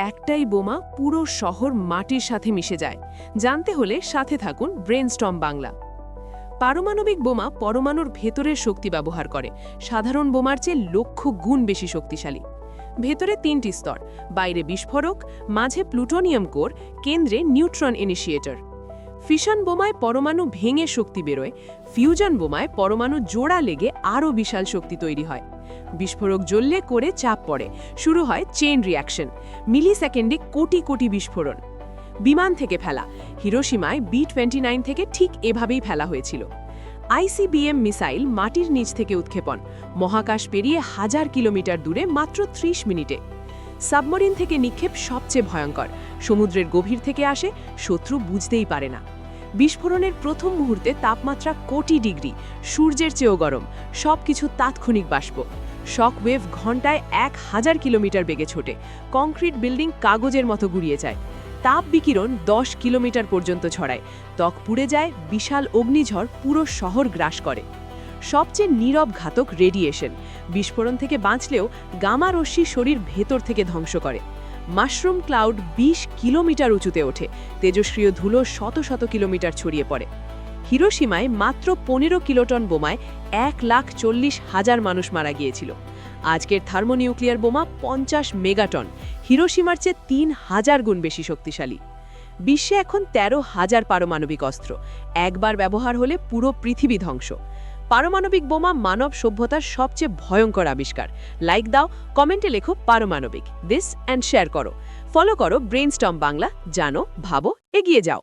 একটাই বোমা পুরো শহর মাটির সাথে মিশে যায়? জানতে হলে সাথে থাকুন ব্রেনস্টর্ম বাংলা। পারমাণবিক বোমা পরমাণুর ভেতরের শক্তি ব্যবহার করে, সাধারণ বোমার চেয়ে লক্ষ গুণ বেশি শক্তিশালী। ভেতরে 3টি স্তর, বাইরে বিস্ফোরক, মাঝে প্লুটোনিয়াম কোর, কেন্দ্রে নিউট্রন ইনিশিয়েটর। ফিশন বোমায় পরমাণু ভেঙে শক্তি বেরোয়, ফিউশন বোমায় পরমাণু জোড়া লেগে আরও বিশাল শক্তি তৈরি হয়। বিস্ফোরক জ্বললে করে চাপ পড়ে, শুরু হয় চেইন রিঅ্যাকশন, মিলি সেকেন্ডে কোটি কোটি বিস্ফোরণ। বিমান থেকে ফেলা, হিরোশিমায় B-29 থেকে ঠিক এভাবেই ফেলা হয়েছিল। ICBM মিসাইল মাটির নিচ থেকে উৎক্ষেপণ, মহাকাশ পেরিয়ে 1000 কিলোমিটার দূরে মাত্র 30 মিনিটে। সাবমেরিন থেকে নিক্ষেপ সবচেয়ে ভয়ঙ্কর, সমুদ্রের গভীর থেকে আসে, শত্রু বুঝতেই পারে না। বিস্ফোরণের প্রথম মুহূর্তে তাপমাত্রা কোটি ডিগ্রি, সূর্যের চেয়েও গরম, সবকিছু তাৎক্ষণিক বাষ্প। শক ওয়েভ ঘণ্টায় 1000 কিলোমিটার বেগে ছোটে, কংক্রিট বিল্ডিং কাগজের মতো গুড়িয়ে যায়। তাপ বিকিরণ 10 কিলোমিটার পর্যন্ত ছড়ায়, ত্বক পুড়ে যায়, বিশাল অগ্নিঝড় পুরো শহর গ্রাস করে। সবচেয়ে নীরব ঘাতক রেডিয়েশন, বিস্ফোরণ থেকে বাঁচলেও গামা রশ্মি শরীর ভেতর থেকে ধ্বংস করে। মাশরুম ক্লাউড 20 কিলোমিটার উঁচুতে ওঠে, তেজস্ক্রিয় ধুলো শত শত কিলোমিটার ছড়িয়ে পড়ে। হিরোশিমায় মাত্র 15 কিলোটন বোমায় 1,40,000 মানুষ মারা গিয়েছিল। আজকের থার্মোনিউক্লিয়ার বোমা 50 মেগাটন, হিরোশিমার চেয়ে 3000 গুণ বেশি শক্তিশালী। বিশ্বে এখন 13,000 পারমাণবিক অস্ত্র, একবার ব্যবহার হলে পুরো পৃথিবী ধ্বংস। পারমাণবিক বোমা মানব সভ্যতার সবচেয়ে ভয়ঙ্কর আবিষ্কার। লাইক দাও, কমেন্টে লেখো পারমাণবিক দিস অ্যান্ড শেয়ার করো। ফলো করো ব্রেনস্টর্ম বাংলা, জানো, ভাবো, এগিয়ে যাও।